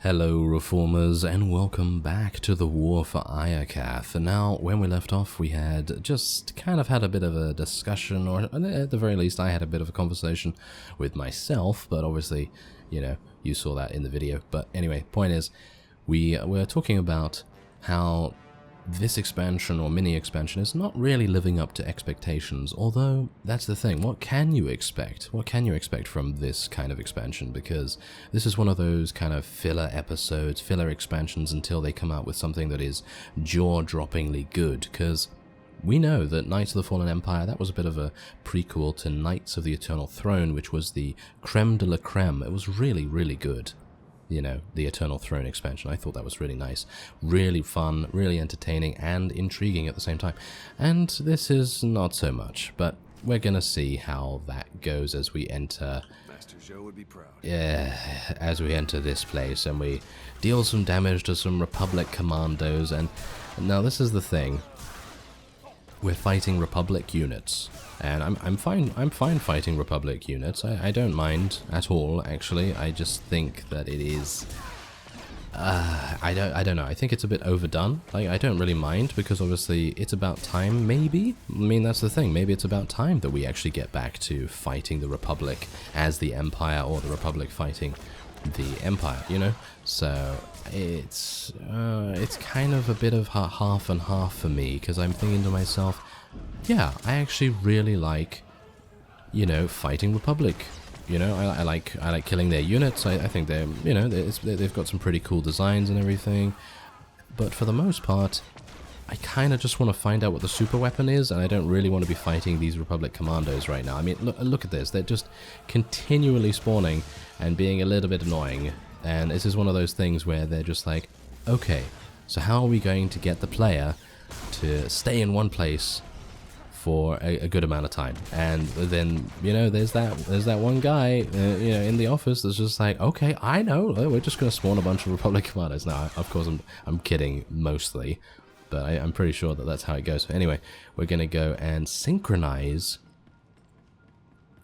Hello Reformers, and welcome back to the War for Iokath. And now, when we left off, we had just kind of had a bit of a discussion, or at the very least I had a bit of a conversation with myself, but obviously, you know, you saw that in the video. But anyway, point is, we were talking about how this expansion or mini expansion is not really living up to expectations, although that's the thing. What can you expect? What can you expect from this kind of expansion? Because this is one of those kind of filler episodes, filler expansions until they come out with something that is jaw-droppingly good, because we know that Knights of the Fallen Empire, that was a bit of a prequel to Knights of the Eternal Throne, which was the creme de la creme. It was really, really good. You know, the Eternal Throne expansion. I thought that was really nice, really fun, really entertaining, and intriguing at the same time. And this is not so much, but we're gonna see how that goes as we enter. Master Joe would be proud. Yeah, as we enter this place and we deal some damage to some Republic commandos. And now this is the thing. We're fighting Republic units, and I'm fine fighting Republic units. I don't mind at all, actually. I just think that it is I don't know. I think it's a bit overdone. Like, I don't really mind, because obviously it's about time, maybe. I mean, that's the thing. Maybe it's about time that we actually get back to fighting the Republic as the Empire, or the Republic fighting the Empire, you know? So it's kind of a bit of half and half for me, because I'm thinking to myself, yeah, I actually really like, you know, fighting Republic. You know, I like killing their units. I think they're, you know, they've got some pretty cool designs and everything. But for the most part, I kind of just want to find out what the super weapon is, and I don't really want to be fighting these Republic commandos right now. I mean, look at this. They're just continually spawning and being a little bit annoying. And this is one of those things where they're just like, okay, so how are we going to get the player to stay in one place for a good amount of time? And then, you know, there's that one guy, you know, in the office that's just like, okay, I know, we're just going to spawn a bunch of Republic commandos. Now, of course, I'm kidding mostly, but I'm pretty sure that that's how it goes. Anyway, we're going to go and synchronize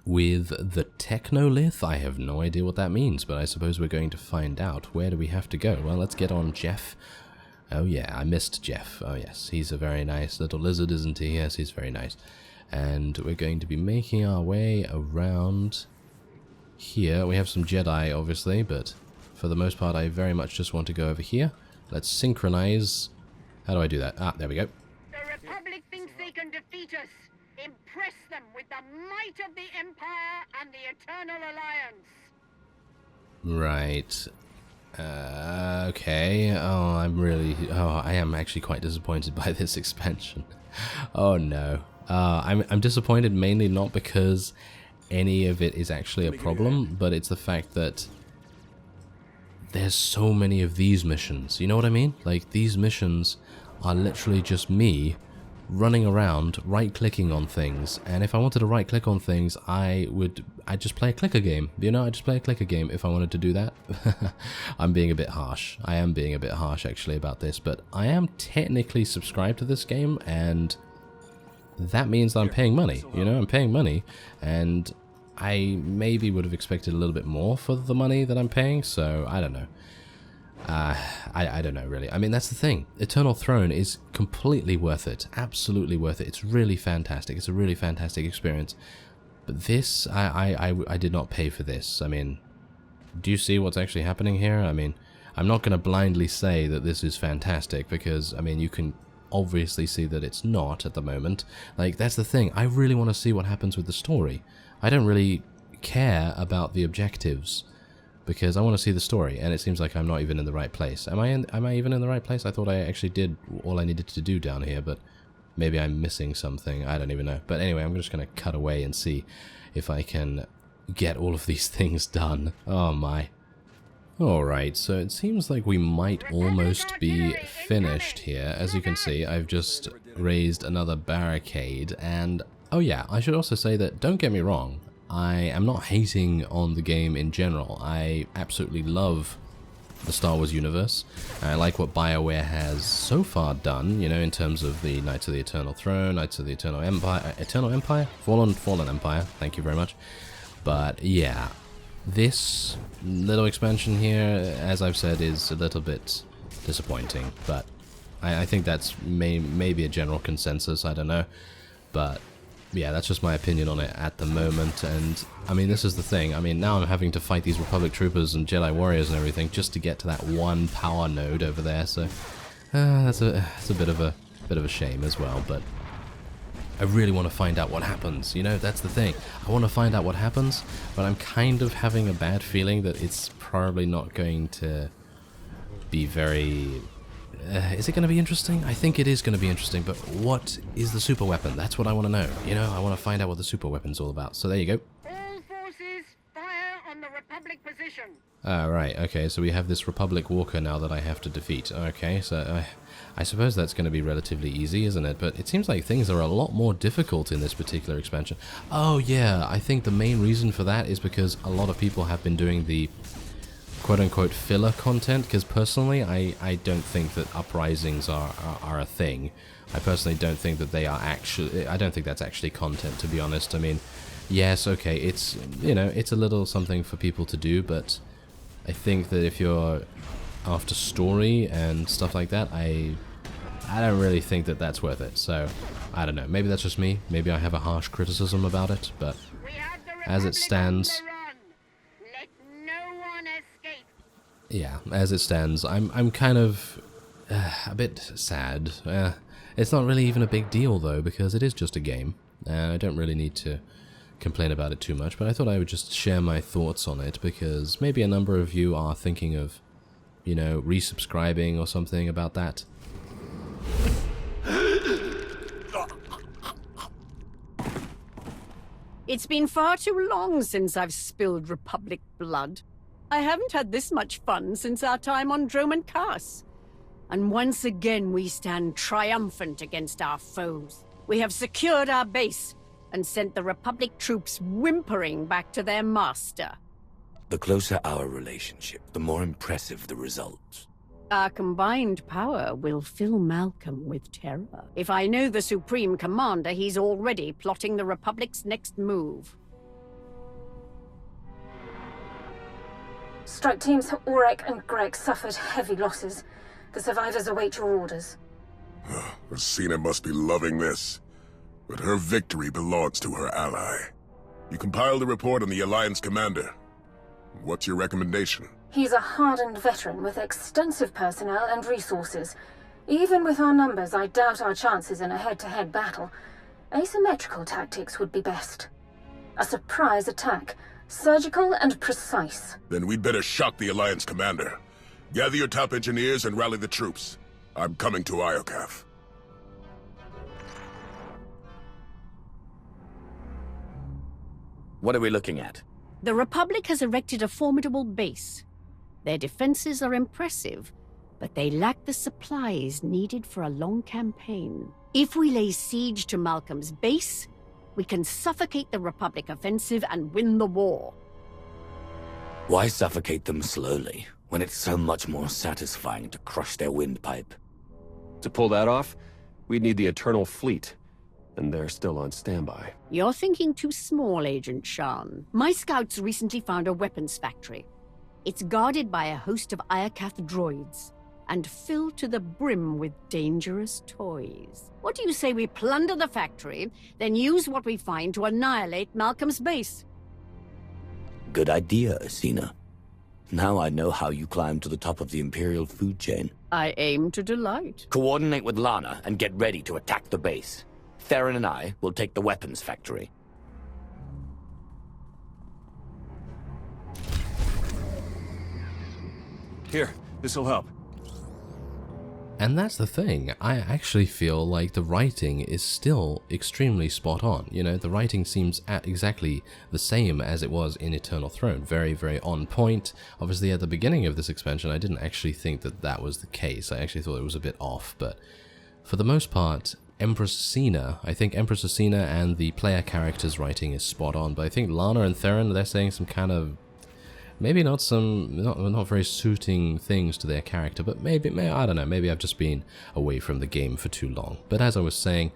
with the Technolith. I have no idea what that means, but I suppose we're going to find out. Where do we have to go? Well, let's get on Jeff. Oh yeah, I missed Jeff. Oh yes, he's a very nice little lizard, isn't he? Yes, he's very nice. And we're going to be making our way around here. We have some Jedi, obviously, but for the most part, I very much just want to go over here. Let's synchronize. How do I do that? Ah, there we go. The Republic thinks they can defeat us. Impress them with the might of the Empire and the Eternal Alliance. Right. Okay. I am actually quite disappointed by this expansion. Oh no. I'm disappointed mainly not because any of it is actually a problem, but it's the fact that there's so many of these missions. You know what I mean? Like, these missions are literally just me running around, right-clicking on things, and if I wanted to right-click on things, I'd just play a clicker game. You know, I'd just play a clicker game if I wanted to do that. I'm being a bit harsh. I am being a bit harsh, actually, about this, but I am technically subscribed to this game, and that means that I'm paying money. You know, I'm paying money, and I maybe would have expected a little bit more for the money that I'm paying, so I don't know. I don't know, really. I mean, that's the thing. Eternal Throne is completely worth it. Absolutely worth it. It's really fantastic. It's a really fantastic experience. But this, I did not pay for this. I mean, do you see what's actually happening here? I mean, I'm not going to blindly say that this is fantastic, because, I mean, you can obviously see that it's not at the moment. Like, that's the thing. I really want to see what happens with the story. I don't really care about the objectives, because I want to see the story, and it seems like I'm not even in the right place. Am I even in the right place? I thought I actually did all I needed to do down here, but maybe I'm missing something. I don't even know. But anyway, I'm just going to cut away and see if I can get all of these things done. Oh my. Alright, so it seems like we might almost be finished here. As you can see, I've just raised another barricade, and oh yeah, I should also say that, don't get me wrong, I am not hating on the game in general. I absolutely love the Star Wars universe. I like what BioWare has so far done, you know, in terms of the Knights of the Eternal Throne, Knights of the Eternal Empire, Fallen Empire? Thank you very much. But yeah, This little expansion here, as I've said, is a little bit disappointing, but I think that's maybe a general consensus, I don't know. But yeah, that's just my opinion on it at the moment. And I mean, this is the thing. I mean, now I'm having to fight these Republic troopers and Jedi warriors and everything just to get to that one power node over there. So that's a bit of a shame as well. But I really want to find out what happens. You know, that's the thing. I want to find out what happens, but I'm kind of having a bad feeling that it's probably not going to be very. Is it going to be interesting? I think it is going to be interesting, but what is the super weapon? That's what I want to know. You know, I want to find out what the super weapon's all about. So there you go. All forces, fire on the Republic position. Right, okay, so we have this Republic Walker now that I have to defeat. Okay, so I suppose that's going to be relatively easy, isn't it? But it seems like things are a lot more difficult in this particular expansion. Oh yeah, I think the main reason for that is because a lot of people have been doing the quote-unquote filler content, because personally I don't think that uprisings are a thing. I personally don't think that they are actually, I don't think that's actually content, to be honest. I mean, yes, okay, it's, you know, it's a little something for people to do, but I think that if you're after story and stuff like that, I don't really think that that's worth it. So, I don't know, maybe that's just me, maybe I have a harsh criticism about it, but as it stands, yeah, as it stands, I'm kind of a bit sad. It's not really even a big deal though, because it is just a game, and I don't really need to complain about it too much. But I thought I would just share my thoughts on it, because maybe a number of you are thinking of, you know, resubscribing or something about that. It's been far too long since I've spilled Republic blood. I haven't had this much fun since our time on Droman Kaas. And once again we stand triumphant against our foes. We have secured our base and sent the Republic troops whimpering back to their master. The closer our relationship, the more impressive the results. Our combined power will fill Malcolm with terror. If I know the Supreme Commander, he's already plotting the Republic's next move. Strike teams Aurek and Greg suffered heavy losses. The survivors await your orders. Rosina must be loving this. But her victory belongs to her ally. You compiled a report on the Alliance commander. What's your recommendation? He's a hardened veteran with extensive personnel and resources. Even with our numbers, I doubt our chances in a head-to-head battle. Asymmetrical tactics would be best. A surprise attack. Surgical and precise. Then we'd better shock the Alliance commander. Gather your top engineers and rally the troops. I'm coming to Iokath. What are we looking at? The Republic has erected a formidable base. Their defenses are impressive, but they lack the supplies needed for a long campaign. If we lay siege to Malcolm's base, we can suffocate the Republic offensive and win the war. Why suffocate them slowly, when it's so much more satisfying to crush their windpipe? To pull that off, we'd need the Eternal Fleet, and they're still on standby. You're thinking too small, Agent Shan. My scouts recently found a weapons factory. It's guarded by a host of Iokath droids, and filled to the brim with dangerous toys. What do you say we plunder the factory, then use what we find to annihilate Malcolm's base? Good idea, Asina. Now I know how you climb to the top of the Imperial food chain. I aim to delight. Coordinate with Lana and get ready to attack the base. Theron and I will take the weapons factory. Here, this'll help. And that's the thing, I actually feel like the writing is still extremely spot on. You know, the writing seems exactly the same as it was in Eternal Throne. Very, very on point. Obviously at the beginning of this expansion I didn't actually think that that was the case. I actually thought it was a bit off, but for the most part, Empress Asina, I think Empress Asina and the player character's writing is spot on, but I think Lana and Theron, they're saying some kind of maybe not very suiting things to their character, but maybe, I don't know, maybe I've just been away from the game for too long. But as I was saying,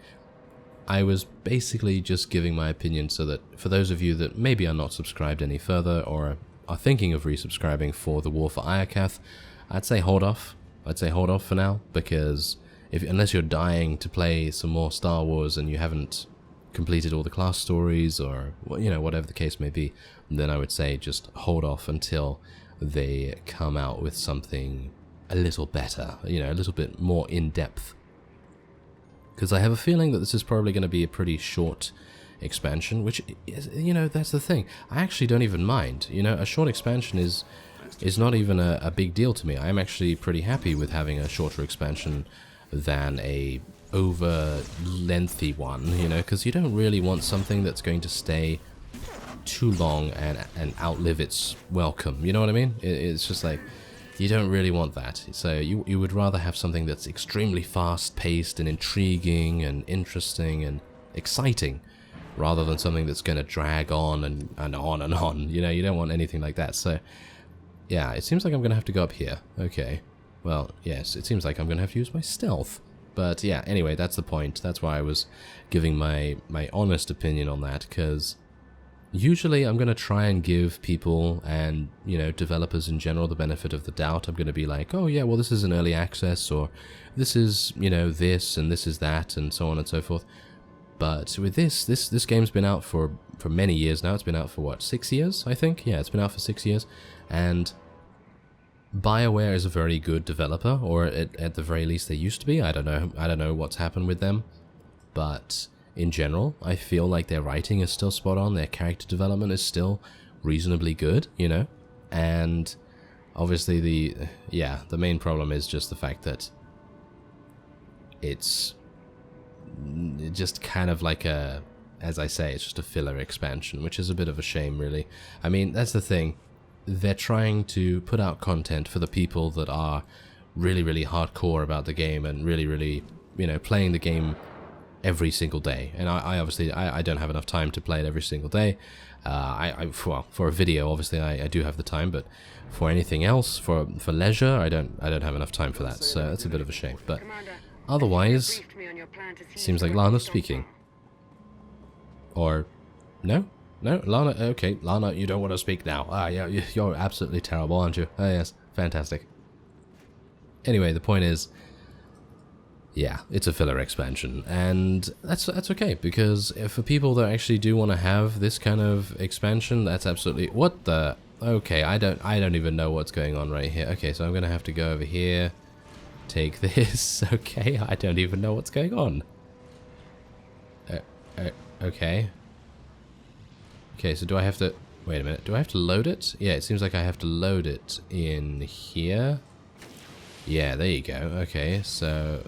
I was basically just giving my opinion so that for those of you that maybe are not subscribed any further or are thinking of resubscribing for the War for Iokath, I'd say hold off. I'd say hold off for now, because unless you're dying to play some more Star Wars and you haven't completed all the class stories, or whatever the case may be, then I would say just hold off until they come out with something a little better, a little bit more in-depth. Because I have a feeling that this is probably going to be a pretty short expansion, which is, that's the thing. I actually don't even mind. A short expansion is not even a big deal to me. I'm actually pretty happy with having a shorter expansion than a over lengthy one, because you don't really want something that's going to stay too long and outlive its welcome. You know what I mean? It's just like, you don't really want that. So you would rather have something that's extremely fast-paced and intriguing and interesting and exciting, rather than something that's going to drag on and on and on. You don't want anything like that. So yeah, it seems like I'm going to have to go up here. Okay. Well, yes, it seems like I'm going to have to use my stealth. But yeah, anyway, that's the point. That's why I was giving my honest opinion on that, because usually I'm going to try and give people and, developers in general the benefit of the doubt. I'm going to be like, oh yeah, well this is an early access, or this is, this and this is that, and so on and so forth. But with this game's been out for many years now. It's been out for what, 6 years, I think? Yeah, it's been out for 6 years. And BioWare is a very good developer, or at the very least they used to be. I don't know what's happened with them, but in general, I feel like their writing is still spot on. Their character development is still reasonably good, and obviously the main problem is just the fact that it's just kind of like as I say, it's just a filler expansion, which is a bit of a shame, really. I mean, that's the thing. They're trying to put out content for the people that are really, really hardcore about the game and really, really, playing the game every single day. And I obviously don't have enough time to play it every single day. Well, for a video, obviously I do have the time, but for anything else, for leisure, I don't have enough time for that. So that's a bit of a shame. But otherwise, seems like Lana's speaking. Or no? No, Lana, okay, Lana, you don't want to speak now. Ah, yeah, you're absolutely terrible, aren't you? Oh, yes, fantastic. Anyway, the point is, yeah, it's a filler expansion, and that's okay, because for people that actually do want to have this kind of expansion, that's absolutely... What the... Okay, I don't even know what's going on right here. Okay, so I'm going to have to go over here, take this. Okay, I don't even know what's going on. Okay. Okay, so do I have to... Wait a minute. Do I have to load it? Yeah, it seems like I have to load it in here. Yeah, there you go. Okay, so...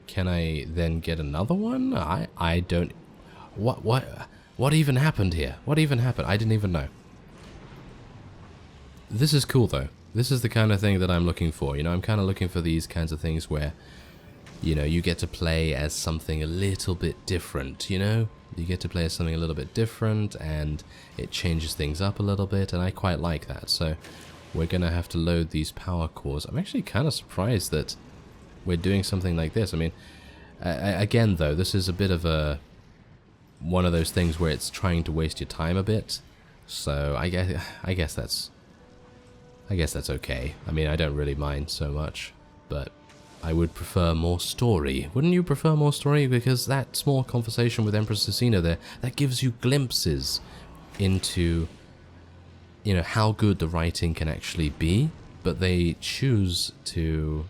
Can I then get another one? I don't... What even happened here? What even happened? I didn't even know. This is cool, though. This is the kind of thing that I'm looking for. I'm kind of looking for these kinds of things where, you get to play as something a little bit different, You get to play as something a little bit different, and it changes things up a little bit, and I quite like that. So we're going to have to load these power cores. I'm actually kind of surprised that we're doing something like this. I mean, again, though, this is a bit of one of those things where it's trying to waste your time a bit. So I guess that's okay. I mean, I don't really mind so much, but I would prefer more story. Wouldn't you prefer more story? Because that small conversation with Empress Cecina there, that gives you glimpses into, how good the writing can actually be, but they choose to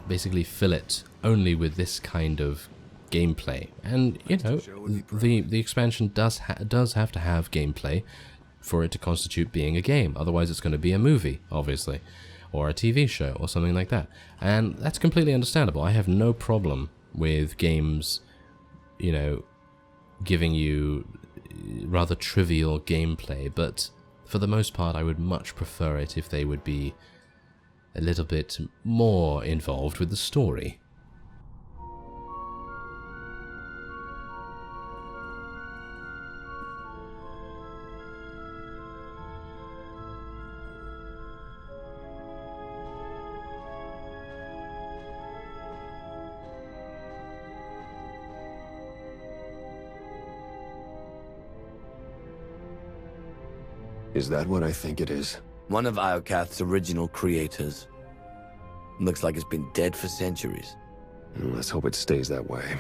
basically fill it only with this kind of gameplay. And, the expansion does have to have gameplay for it to constitute being a game. Otherwise it's going to be a movie, obviously, or a TV show, or something like that. And that's completely understandable. I have no problem with games, giving you rather trivial gameplay, but for the most part I would much prefer it if they would be a little bit more involved with the story. Is that what I think it is? One of Iokath's original creators. Looks like it's been dead for centuries. Let's hope it stays that way.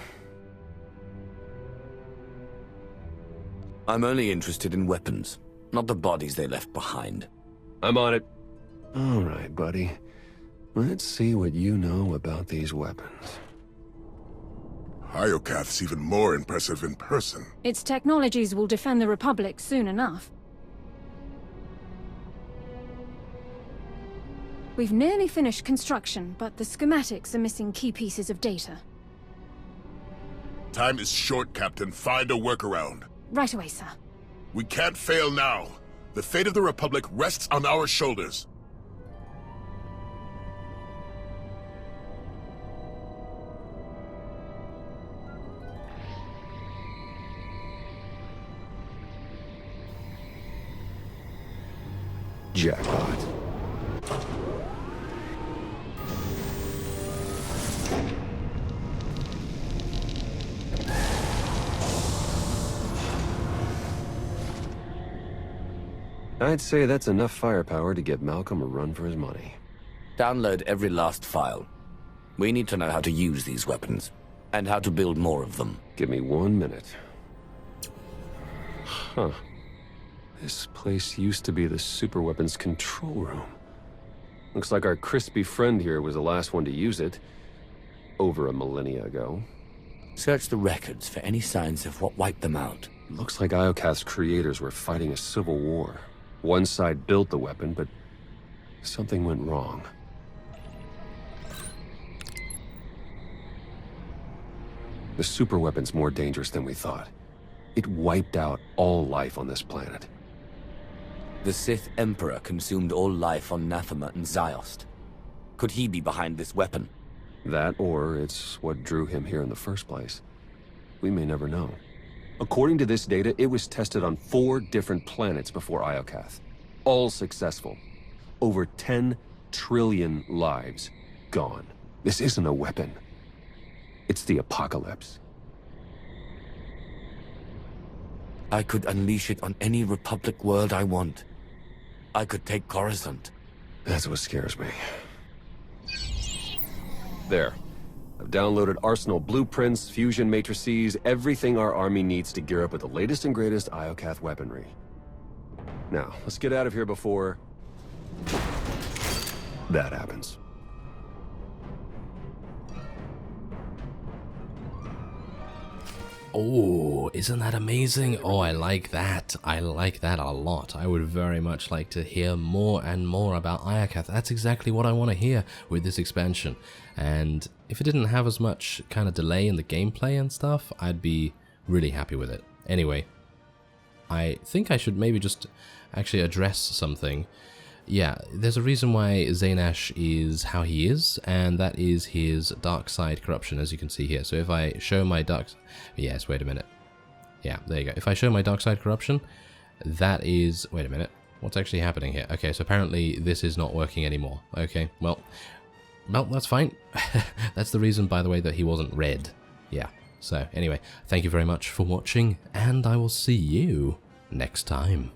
I'm only interested in weapons, not the bodies they left behind. I'm on it. All right, buddy. Let's see what you know about these weapons. Iokath's even more impressive in person. Its technologies will defend the Republic soon enough. We've nearly finished construction, but the schematics are missing key pieces of data. Time is short, Captain. Find a workaround. Right away, sir. We can't fail now. The fate of the Republic rests on our shoulders. Jackpot. I'd say that's enough firepower to get Malcolm a run for his money. Download every last file. We need to know how to use these weapons, and how to build more of them. Give me 1 minute. Huh. This place used to be the superweapons control room. Looks like our crispy friend here was the last one to use it. Over a millennia ago. Search the records for any signs of what wiped them out. Looks like Iokath's creators were fighting a civil war. One side built the weapon, but something went wrong. The superweapon's more dangerous than we thought. It wiped out all life on this planet. The Sith Emperor consumed all life on Nathema and Ziost. Could he be behind this weapon? That, or it's what drew him here in the first place. We may never know. According to this data, it was tested on 4 different planets before Iokath. All successful. Over 10 trillion lives gone. This isn't a weapon. It's the apocalypse. I could unleash it on any Republic world I want. I could take Coruscant. That's what scares me. There. I've downloaded Arsenal blueprints, fusion matrices, everything our army needs to gear up with the latest and greatest Iokath weaponry. Now, let's get out of here before that happens. Oh, isn't that amazing? Oh, I like that. I like that a lot. I would very much like to hear more and more about Iokath. That's exactly what I want to hear with this expansion. And if it didn't have as much kind of delay in the gameplay and stuff, I'd be really happy with it. Anyway, I think I should maybe just actually address something. Yeah, there's a reason why Zaynash is how he is, and that is his dark side corruption, as you can see here. So if I show my dark... Yes, wait a minute. Yeah, there you go. If I show my dark side corruption, that is... Wait a minute. What's actually happening here? Okay, so apparently this is not working anymore. Okay, well, that's fine. That's the reason, by the way, that he wasn't red. Yeah, so anyway, thank you very much for watching, and I will see you next time.